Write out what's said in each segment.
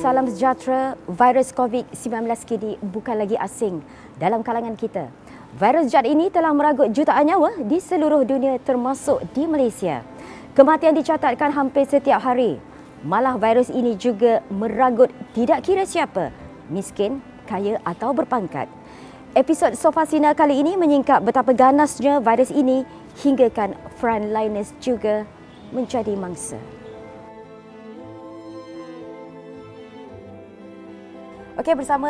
salam sejahtera. Virus COVID-19 kini bukan lagi asing dalam kalangan kita. Virus jahat ini telah meragut jutaan nyawa di seluruh dunia termasuk di Malaysia. Kematian dicatatkan hampir setiap hari. Malah virus ini juga meragut tidak kira siapa, miskin, kaya atau berpangkat. Episod Sofa Sina kali ini menyingkap betapa ganasnya virus ini hinggakan frontliners juga menjadi mangsa. Okey, bersama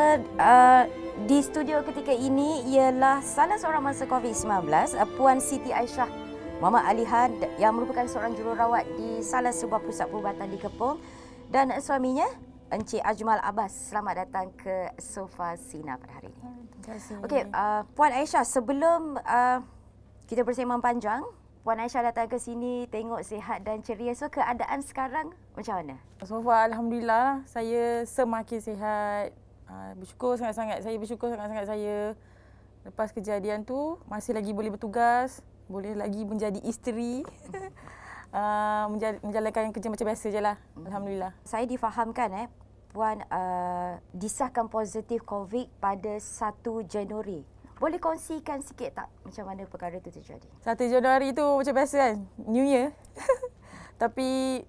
di studio ketika ini ialah salah seorang mangsa COVID-19, Puan Siti Aisyah Muhammad Alihan yang merupakan seorang jururawat di salah sebuah pusat perubatan di Kepong, dan suaminya Encik Ajmal Abbas. Selamat datang ke Sofa Sina pada hari ini. Terima kasih. Okey, Puan Aisyah, sebelum kita bersembang panjang, Puan Aisyah datang ke sini tengok sihat dan ceria. So, keadaan sekarang macam mana? So far, Alhamdulillah, saya semakin sihat. Bersyukur sangat-sangat. Saya bersyukur sangat-sangat saya lepas kejadian tu masih lagi boleh bertugas, boleh lagi menjadi isteri. Menjalankan kerja macam biasa je lah. Alhamdulillah. Saya difahamkan Puan disahkan positif COVID pada 1 Januari. Boleh kongsikan sikit tak macam mana perkara itu terjadi? 1 Januari tu macam biasa kan, New Year. Tapi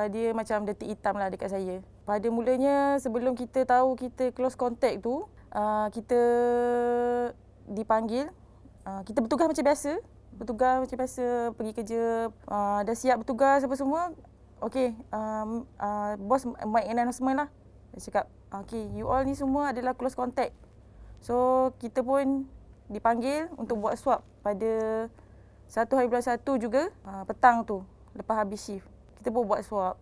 dia macam detik hitam lah dekat saya. Pada mulanya sebelum kita tahu kita close contact tu, kita dipanggil. Kita bertugas macam biasa. Pergi kerja, dah siap bertugas apa semua. Okey, bos make announcement lah. Dia cakap, okey, you all ni semua adalah close contact. So, kita pun dipanggil untuk buat swab pada 1 hari bulan 1 juga, petang tu, lepas habis shift. Kita pun buat swab.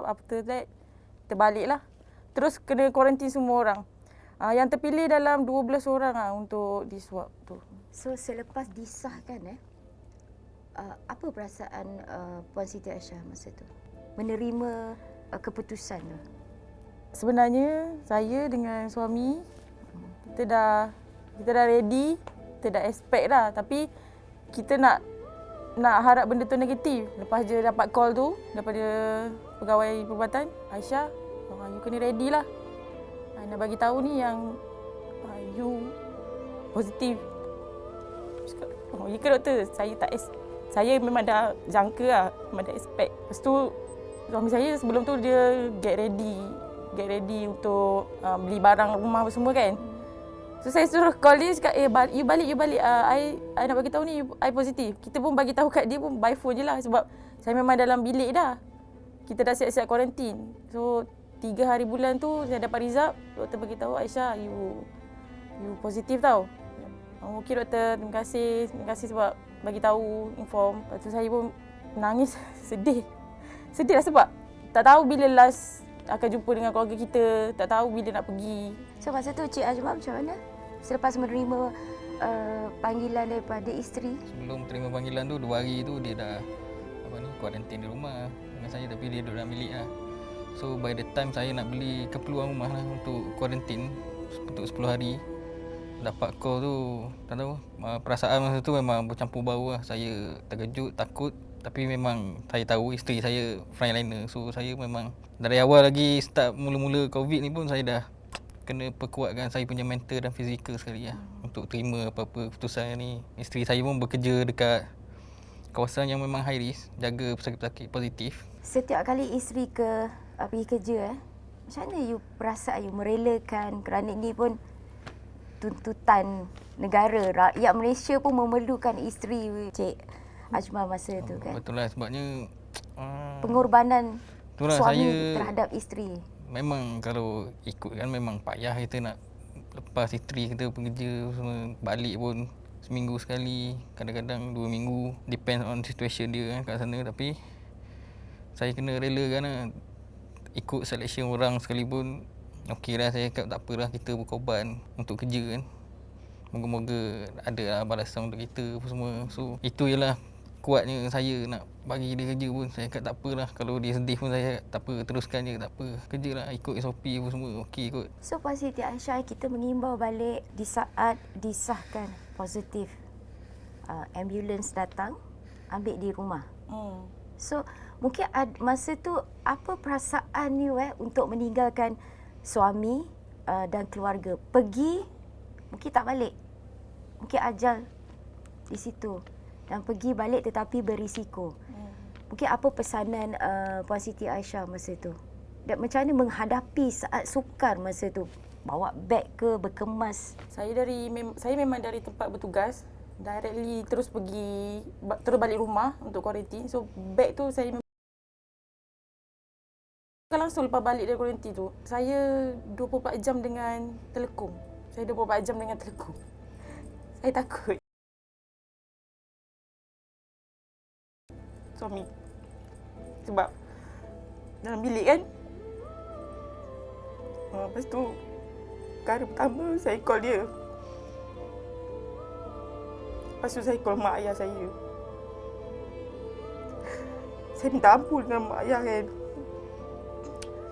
After that, kita balik lah. Terus kena kuarantin semua orang. Yang terpilih dalam 12 orang untuk di swab tu. So, selepas disahkan, apa perasaan Puan Siti Aisyah masa tu? Menerima keputusan tu? Sebenarnya, saya dengan suami, kita dah ready, kita dah expect dah. Tapi, kita nak harap benda tu negatif. Lepas je dapat call tu daripada pegawai perubatan, Aisyah, you kena ready lah. Nak bagi tahu ni yang you positif. Cakap, ya ke doktor? Saya memang dah jangka lah, memang dah expect. Lepas tu, suami saya sebelum tu dia get ready untuk beli barang rumah apa semua kan. So saya suruh call dia, cakap, you balik. I nak bagi tahu ni, I positif. Kita pun bagi tahu kat dia pun by phone je lah, sebab saya memang dalam bilik dah. Kita dah siap-siap kuarantin. So 3 hari bulan tu saya dapat result, doktor bagi tahu, Aisyah, you positif tau. Okey doktor, terima kasih sebab bagi tahu, inform. Lepas tu saya pun nangis, sedih lah sebab tak tahu bila last akan jumpa dengan keluarga kita, tak tahu bila nak pergi. So, masa tu Cik Ajmal macam mana? Selepas menerima panggilan daripada isteri? Sebelum terima panggilan tu, 2 hari tu dia dah kuarantin di rumah dengan saya, tapi dia duduk dalam bilik lah. So by the time saya nak beli keperluan rumah lah untuk kuarantin untuk 10 hari, dapat call tu, tak tahu, perasaan masa tu memang bercampur bau lah. Saya terkejut, takut, tapi memang saya tahu isteri saya frontliner. So saya memang dari awal lagi start mula-mula COVID ni pun saya dah kena perkuatkan saya punya mental dan fizikal sekali lah untuk terima apa-apa keputusan ni. Isteri saya pun bekerja dekat kawasan yang memang high risk, jaga pesakit-pesakit positif. Setiap kali isteri pergi kerja, macam mana you perasaan you merelakan, kerana ini pun tuntutan negara, rakyat Malaysia pun memerlukan isteri Cik Ajmal masa tu kan? Betul lah, sebabnya pengorbanan suami saya terhadap isteri. Memang kalau ikut kan memang payah kita nak lepas isteri kita bekerja semua, balik pun seminggu sekali, kadang-kadang 2 minggu, depend on situation dia kan kat sana. Tapi saya kena relakan lah, ikut selection orang sekalipun. Okey lah, saya cakap tak apalah, kita berkorban untuk kerja kan. Moga-moga ada lah balasan untuk kita apa semua. So itu ialah kuatnya saya nak bagi dia kerja pun. Saya cakap tak apalah, kalau dia sedih pun saya tak apa, teruskan je, tak apa. Kerja lah, ikut SOP apa semua, okey kot. So Puan Siti Aisyah, kita mengimbau balik di saat disahkan positif, ambulans datang ambil di rumah. So Mungkin masa tu apa perasaan you untuk meninggalkan suami dan keluarga? Pergi, mungkin tak balik. Mungkin ajal di situ. Dan pergi balik tetapi berisiko. Mungkin apa pesanan Puan Siti Aisyah masa tu? Dan macam mana menghadapi saat sukar masa tu? Bawa beg ke, berkemas? Saya memang dari tempat bertugas, directly terus balik rumah untuk kuarantin. So beg tu saya langsung lepas balik dari kuarantin tu, saya 24 jam dengan telekung. Saya 24 jam dengan telekung. Saya takut. Suami. Sebab dalam bilik kan. Lepas tu, kali pertama saya call dia. Lepas tu saya call mak ayah saya. Saya minta ampun dengan mak ayah kan.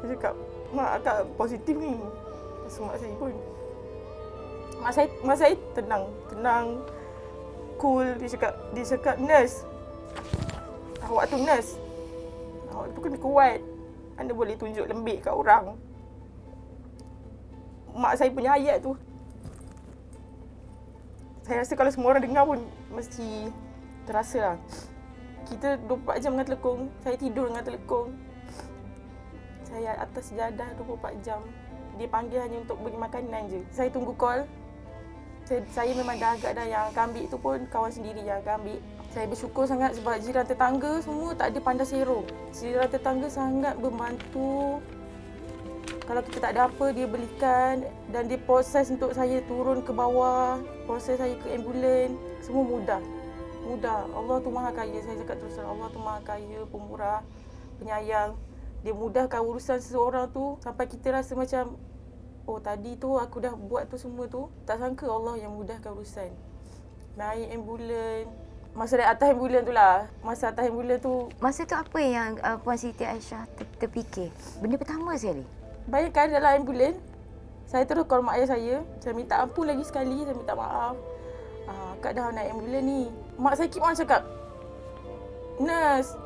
Saya cakap, mak agak positif ni. Lepas mak saya pun. Mak saya tenang, cool. Dia cakap, nurse. Awak tu nurse. Awak tu kena kuat. Anda boleh tunjuk lembik kat orang. Mak saya punya ayat tu. Saya rasa kalau semua orang dengar pun mesti terasa lah. Kita 24 jam dengan telekung. Saya tidur dengan telekung. Saya atas sejadah 24 jam. Dia panggil hanya untuk bagi makanan je. Saya tunggu call. Saya memang dah agak dah yang akan ambil tu pun kawan sendiri yang akan ambil. Saya bersyukur sangat sebab jiran tetangga semua tak ada pandai serong. Jiran tetangga sangat membantu. Kalau kita tak ada apa, dia belikan dan dia proses untuk saya turun ke bawah, proses saya ke ambulan, semua mudah. Mudah. Allah tu Maha Kaya, saya cakap terus terang. Allah tu Maha Kaya, pemurah, penyayang. Dia mudahkan urusan seseorang tu sampai kita rasa macam, oh tadi tu aku dah buat tu semua tu. Tak sangka Allah yang mudahkan urusan. Naik ambulan. Masa naik atas ambulan tu lah. Masa atas ambulan tu. Masa tu apa yang Puan Siti Aisyah terfikir? Benda pertama sekali. Bayangkan dalam ambulan, saya terus call mak ayah saya. Saya minta ampun lagi sekali, saya minta maaf. Kak dah naik ambulan ni. Mak saya keep on cakap, nurse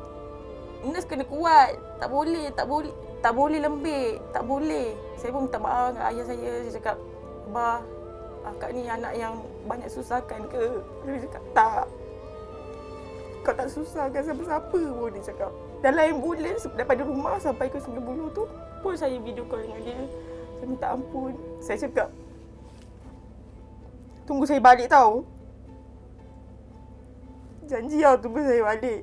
kena kuat. Tak boleh lembik. Tak boleh. Saya pun minta maaf dengan ayah saya. Saya cakap, Abah, akak ni anak yang banyak susahkan ke? Dia cakap, tak. Kau tak susahkan siapa-siapa pun, dia cakap. Dalam ambulans daripada rumah sampai ke Sungai Buloh tu pun saya video call dengan dia. Saya minta ampun. Saya cakap, tunggu saya balik tau. Janji tau tunggu saya balik.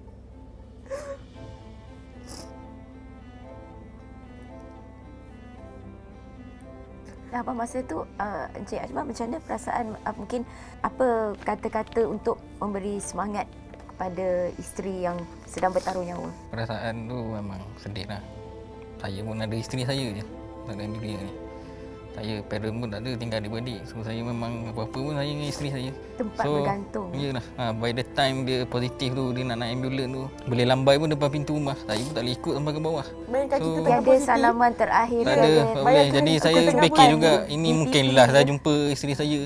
Dan apa masa tu Encik Ajmal macam mana perasaan, mungkin apa kata-kata untuk memberi semangat kepada isteri yang sedang bertaruh nyawa? Perasaan tu memang sedih lah. Saya pun ada isteri saya je dalam dunia ni. Saya parent pun tak ada, tinggal adik-beradik. So saya memang apa-apa pun saya dengan isteri saya. Tempat bergantung. Yelah. By the time dia positif tu, dia nak naik ambulans tu, boleh lambai pun depan pintu rumah. Saya pun tak boleh ikut sampai ke bawah. Bayangkan kita Tiada positif. salaman terakhir. Tak ada, tak boleh. Jadi saya fikir juga, ini mungkin last saya jumpa isteri saya.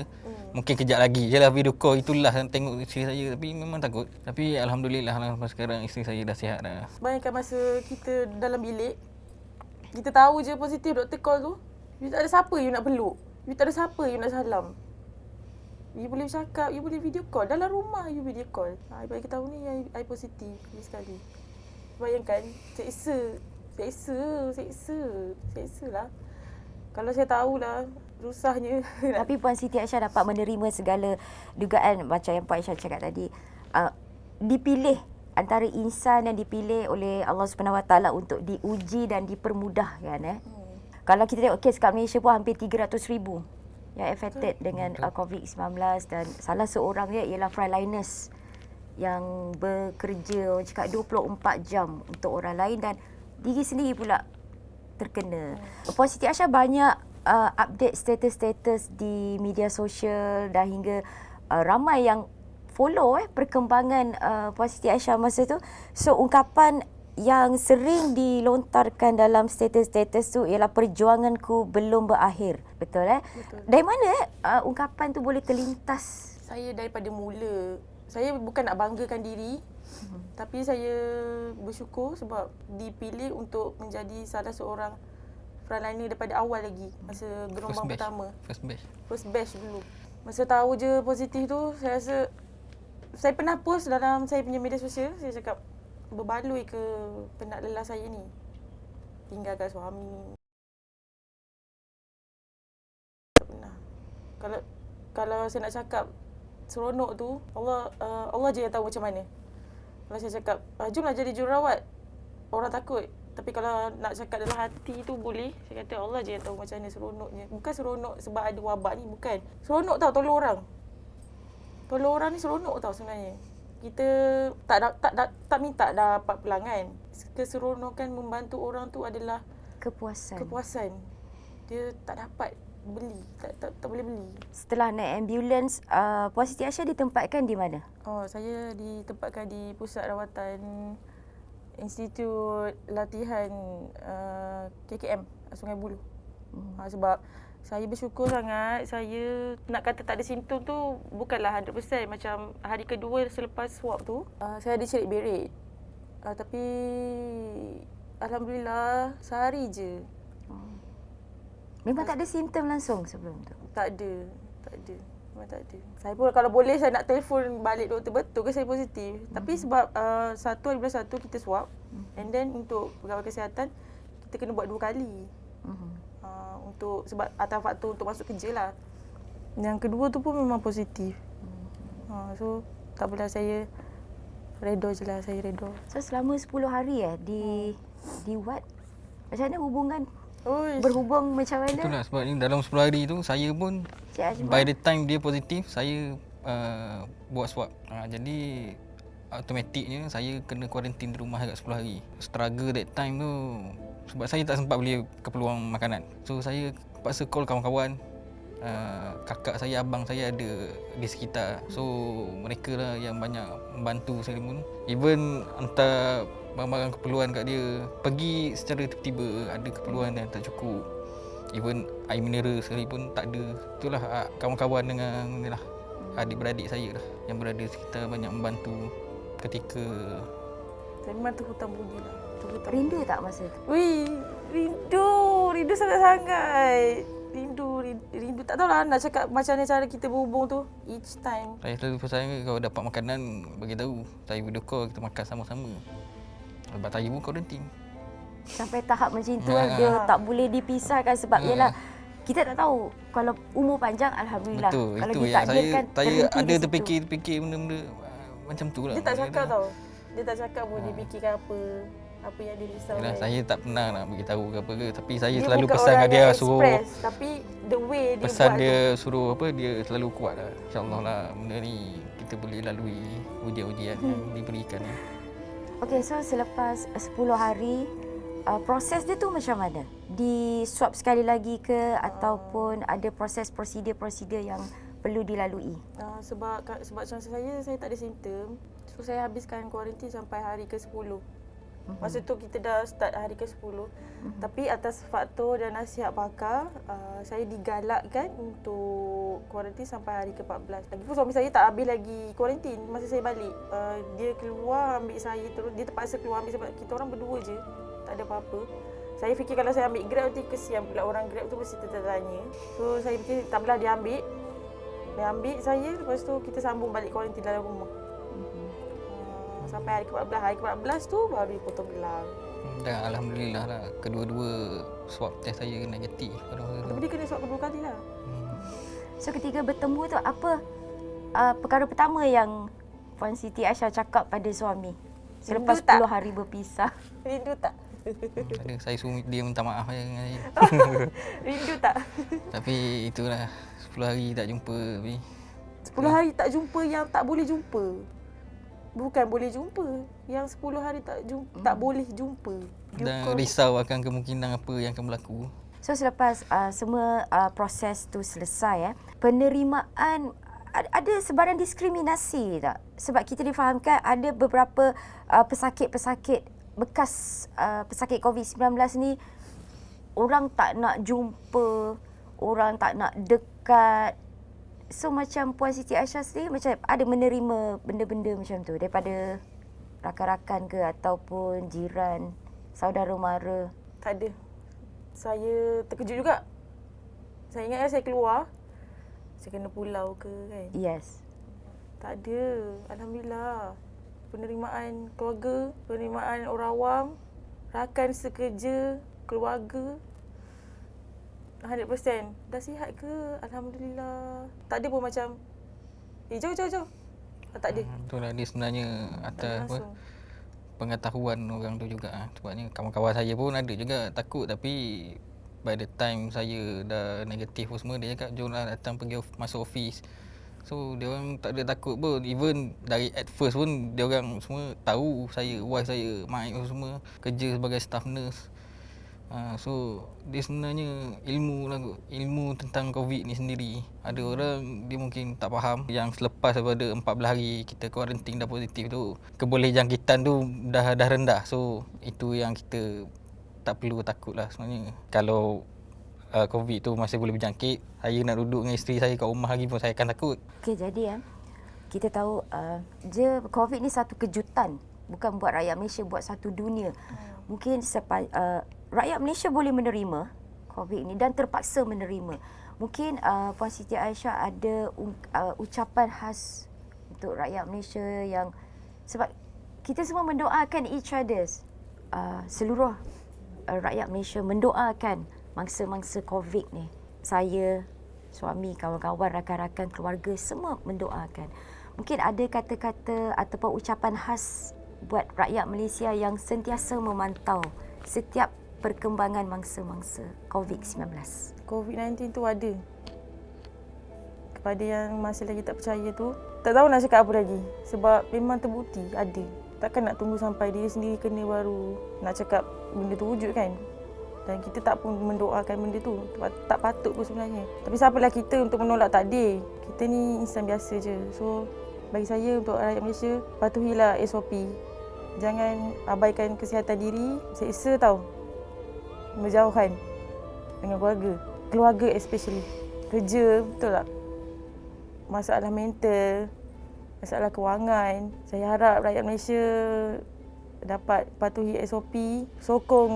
Mungkin kejap lagi je lah video call, itulah tengok isteri saya. Tapi memang takut. Tapi Alhamdulillah lah, sekarang isteri saya dah sihat dah. Bayangkan masa kita dalam bilik, kita tahu je positif, doktor call tu, you tak ada siapa you nak peluk. You tak ada siapa you nak salam. You boleh bercakap, you boleh video call. Dalam rumah you video call. Bagi tahu ni I positif sekali. Bayangkan, seksa lah. Kalau saya tahulah susahnya. Tapi Puan Siti Aisyah dapat menerima segala dugaan macam yang Puan Aisyah cakap tadi. Dipilih antara insan yang dipilih oleh Allah Subhanahu Wa Taala untuk diuji dan dipermudahkan. Kalau kita tengok kes kat Malaysia pun hampir 300,000 yang affected dengan COVID-19 dan salah seorang dia ialah frontliners yang bekerja orang cakap 24 jam untuk orang lain dan diri sendiri pula terkena. Puan Siti Aisyah banyak update status-status di media sosial dan hingga ramai yang follow perkembangan Puan Siti Aisyah masa tu. So ungkapan yang sering dilontarkan dalam status-status tu ialah perjuanganku belum berakhir. Betul Betul. Dari mana ungkapan tu boleh terlintas? Saya daripada mula, saya bukan nak banggakan diri, Tapi saya bersyukur sebab dipilih untuk menjadi salah seorang frontliner daripada awal lagi masa gelombang pertama. First batch dulu. Masa tahu je positif tu, saya rasa saya pernah post dalam saya punya media sosial, saya cakap berbaloi ke penat lelah saya ni. Tinggalkan suami. Tak pernah. Kalau saya nak cakap seronok tu, Allah je yang tahu macam mana. Kalau saya cakap, jomlah jadi jururawat, orang takut. Tapi kalau nak cakap dalam hati tu boleh, saya kata Allah je yang tahu macam mana seronoknya. Bukan seronok sebab ada wabak ni, bukan. Seronok tau tolong orang. Tolong orang ni seronok tau sebenarnya. Kita tak minta dapat pelanggan. Keseronokan membantu orang tu adalah kepuasan. Dia tak dapat beli, tak boleh beli. Setelah naik ambulans, Puan Siti Aisyah ditempatkan di mana? Saya ditempatkan di pusat rawatan Institut Latihan KKM Sungai Buloh. Sebab saya bersyukur sangat, saya nak kata tak ada simptom tu bukanlah 100%. Macam hari kedua selepas swab tu, saya ada cerit berit. Tapi Alhamdulillah sehari je. Memang tak ada simptom langsung sebelum tu? Tak ada. Memang tak ada. Saya pun kalau boleh saya nak telefon balik doktor, betul ke saya positif. Tapi sebab 1 hari bulan 1 kita swab. And then untuk pegawai kesihatan kita kena buat 2 kali. Untuk sebab atas faktor untuk masuk kerja lah. Yang kedua tu pun memang positif. So tak apalah, saya redha je lah, saya redha. So selama 10 hari di ward, macam mana hubungan? Berhubung macam mana? Itulah sebab ni dalam 10 hari tu saya pun by the time dia positif saya buat swab. Jadi automatiknya saya kena kuarantin di rumah agak 10 hari. Struggle that time tu sebab saya tak sempat beli keperluan makanan. So saya terpaksa call kawan-kawan, kakak saya, abang saya ada di sekitar. So mereka lah yang banyak membantu saya pun. Even hantar barang-barang keperluan kat dia. Pergi secara tiba-tiba, ada keperluan yang tak cukup. Even air mineral sekali pun tak ada. Itulah kawan-kawan dengan inilah adik-beradik saya lah yang berada di sekitar banyak membantu ketika. Saya memang terhutang budi lah. Rindu tak masa tu? Rindu sangat-sangat. Rindu tak tahulah nak cakap macam mana cara kita berhubung tu each time. Saya selalu pesan kalau dapat makanan bagi tahu. Saya video call, kita makan sama-sama. Sebab saya pun kuarantin. Sampai tahap macam tu dia tak boleh dipisahkan sebab ialah kita tak tahu kalau umur panjang alhamdulillah. Betul, kalau itu ditakdirkan saya ada terfikir benda-benda macam tu lah. Dia tak cakap tau. Dia tak cakap pun dia fikirkan apa yang dia risau. Yalah, saya tak pernah nak bagi tahu ke apa ke, tapi saya Dia selalu bukan pesan orang kat dia yang suruh express, tapi the way dia pesan buat dia tu. suruh apa, dia selalu kuat lah. InsyaAllah lah benda ni kita boleh lalui ujian-ujian yang diberikan ni. Okey, so selepas 10 hari proses dia tu macam mana? Di swab sekali lagi ke ataupun ada proses prosedur yang perlu dilalui? Sebab macam saya tak ada simptom. So saya habiskan kuarantin sampai hari ke-10. Masa tu kita dah start hari ke-10. Tapi atas faktor dan nasihat pakar, saya digalakkan untuk kuarantin sampai hari ke-14. Lagipun suami saya tak habis lagi kuarantin masa saya balik. Dia keluar ambil saya terus. Dia terpaksa keluar ambil sebab kita orang berdua je. Tak ada apa-apa. Saya fikir kalau saya ambil Grab nanti kesian pula orang Grab tu mesti tertanya. So saya fikir tak apalah, dia ambil. Dia ambil saya, lepas tu kita sambung balik kuarantin dalam rumah. Sampai hari ke-14. Hari ke-14 tu baru dipotong gelang. Dan alhamdulillah lah kedua-dua swab test saya negatif pada masa tu. Tapi dia kena swab kedua kali lah. So ketika bertemu tu apa perkara pertama yang Puan Siti Aisyah cakap pada suami selepas 10 hari berpisah? Rindu tak? Ada, saya suruh dia minta maaf je dengan saya. Rindu tak? Tapi itulah 10 hari tak jumpa. 10 hari tak jumpa yang tak boleh jumpa. Bukan boleh jumpa. Yang 10 hari tak boleh jumpa. Dan risau akan kemungkinan apa yang akan berlaku. So selepas semua proses tu selesai, penerimaan ada sebarang diskriminasi tak? Sebab kita difahamkan ada beberapa pesakit-pesakit bekas pesakit COVID-19 ni orang tak nak jumpa, orang tak nak dekat. So macam Puan Siti Aisyah sendiri macam ada menerima benda-benda macam tu daripada rakan-rakan ke ataupun jiran, saudara mara? Tak ada. Saya terkejut juga. Saya ingat saya keluar, saya kena pulau ke kan. Yes. Tak ada. Alhamdulillah. Penerimaan keluarga, penerimaan orang awam, rakan sekerja, keluarga 100%. Dah sihat ke? Alhamdulillah. Tak ada pun macam jom. Tak ada. Itulah dia sebenarnya atas apa, Langsung. pengetahuan orang tu juga. Sebabnya kawan-kawan saya pun ada juga takut, tapi by the time saya dah negatif pun semua, dia cakap jom lah datang pergi masuk office. So dia orang tak ada takut pun. Even dari at first pun dia orang semua tahu saya, wife saya, mak pun semua kerja sebagai staff nurse. So dia sebenarnya ilmu tentang COVID ni sendiri. Ada orang dia mungkin tak faham yang selepas daripada 14 hari kita kuarantin dah positif tu, keboleh jangkitan tu dah rendah. So itu yang kita tak perlu takut lah sebenarnya. Kalau COVID tu masih boleh berjangkit, saya nak duduk dengan isteri saya kat rumah lagi pun saya akan takut. Okey, jadi kita tahu COVID ni satu kejutan, bukan buat rakyat Malaysia, buat satu dunia. Mungkin rakyat Malaysia boleh menerima COVID ni dan terpaksa menerima. Mungkin Puan Siti Aisyah ada ucapan khas untuk rakyat Malaysia yang, sebab kita semua mendoakan each others, seluruh rakyat Malaysia mendoakan mangsa-mangsa COVID ni. Saya, suami, kawan-kawan, rakan-rakan, keluarga semua mendoakan. Mungkin ada kata-kata ataupun ucapan khas buat rakyat Malaysia yang sentiasa memantau setiap perkembangan mangsa-mangsa COVID-19. COVID-19 tu ada. Kepada yang masih lagi tak percaya tu, tak tahu nak cakap apa lagi. Sebab memang terbukti ada. Takkan nak tunggu sampai dia sendiri kena baru nak cakap benda tu wujud kan. Dan kita tak pun mendoakan benda tu. Tak patut pun sebenarnya. Tapi siapalah kita untuk menolak takdir. Kita ni insan biasa je. So bagi saya, untuk rakyat Malaysia, patuhilah SOP. Jangan abaikan kesihatan diri. Seksa tau. Berjauhan dengan keluarga. Keluarga especially. Kerja, betul tak? Masalah mental, masalah kewangan. Saya harap rakyat Malaysia dapat patuhi SOP. Sokong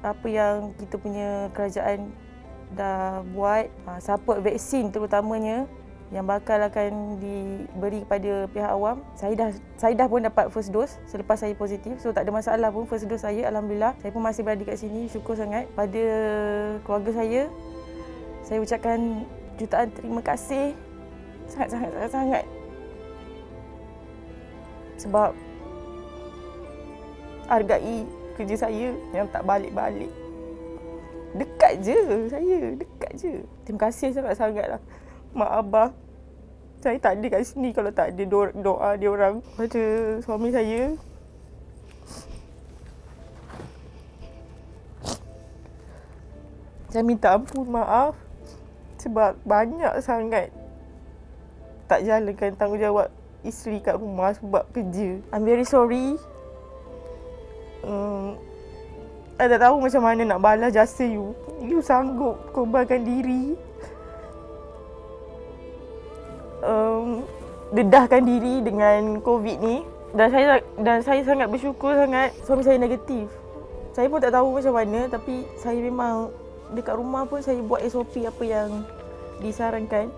apa yang kita punya kerajaan dah buat. Support vaksin terutamanya yang bakal akan diberi kepada pihak awam. Saya dah pun dapat first dose selepas saya positif. So tak ada masalah pun first dose saya, alhamdulillah. Saya pun masih berada kat sini, syukur sangat. Pada keluarga saya ucapkan jutaan terima kasih. Sangat. Sebab hargai kerja saya yang tak balik-balik. Dekat je saya, dekat je. Terima kasih sangat-sangat lah mak abah. Saya tak ada kat sini kalau tak ada doa dia orang. Pada suami saya, saya minta ampun, maaf. Sebab banyak sangat tak jalankan tanggungjawab isteri kat rumah sebab kerja. I'm very sorry. I tak tahu macam mana nak balas jasa you. You sanggup korbankan diri. Dedahkan diri dengan COVID ni. Dan saya sangat bersyukur sangat suami saya negatif. Saya pun tak tahu macam mana, tapi saya memang dekat rumah pun saya buat SOP apa yang disarankan.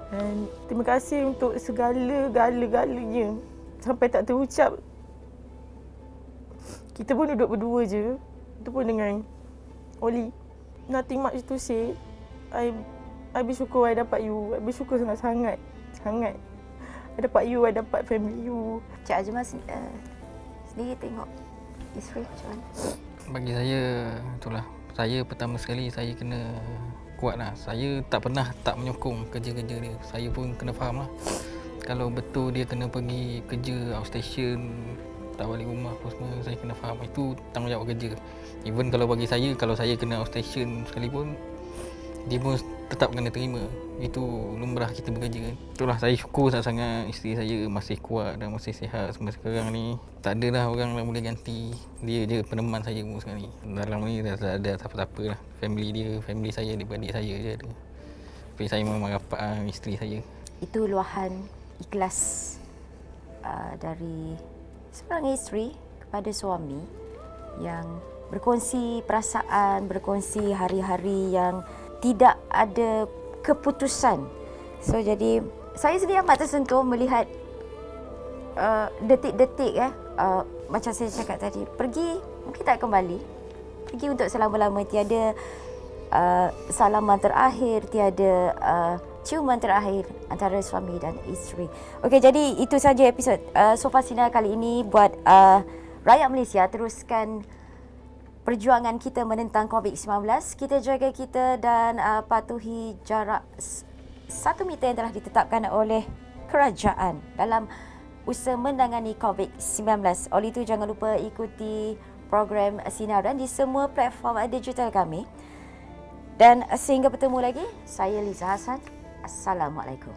Dan terima kasih untuk segala-galanya. Sampai tak terucap. Kita pun duduk berdua je. Itu pun dengan Oli. Nothing much to say. I bersyukur I dapat you. I bersyukur sangat-sangat. Sangat. I dapat you, I dapat family you. Cik Ajmal sendiri tengok isteri macam mana? Bagi saya, itulah. Saya pertama sekali saya kena kuat lah. Saya tak pernah tak menyokong kerja-kerja dia. Saya pun kena faham lah. Kalau betul dia kena pergi kerja outstation, tak balik rumah apa semua, saya kena faham. Itu tanggungjawab kerja. Even kalau bagi saya, kalau saya kena outstation sekalipun, dia pun tetap kena terima. Itu lumrah kita bekerja kan. Itulah, saya syukur sangat-sangat isteri saya masih kuat dan masih sihat sampai sekarang ni. Tak ada lah orang yang boleh ganti. Dia je peneman saya pun sekarang ni. Dalam ni dah tak ada siapa-siapa lah. Family dia, family saya, adik-adik saya je ada. Tapi saya memang rapat isteri saya. Itu luahan ikhlas dari seorang isteri kepada suami yang berkongsi perasaan, berkongsi hari-hari yang tidak ada keputusan. So jadi saya sendiri amat tersentuh melihat detik-detik macam saya cakap tadi, pergi mungkin tak kembali, pergi untuk selama-lama, tiada salaman terakhir, tiada ciuman terakhir antara suami dan isteri. Okey, jadi itu saja episod Sofa Sinar kali ini buat rakyat Malaysia. Teruskan perjuangan kita menentang COVID-19. Kita jaga kita dan patuhi jarak 1 meter yang telah ditetapkan oleh kerajaan dalam usaha menangani COVID-19. Oleh itu jangan lupa ikuti program Sinaran di semua platform digital kami. Dan sehingga bertemu lagi, saya Liza Hassan. Assalamualaikum.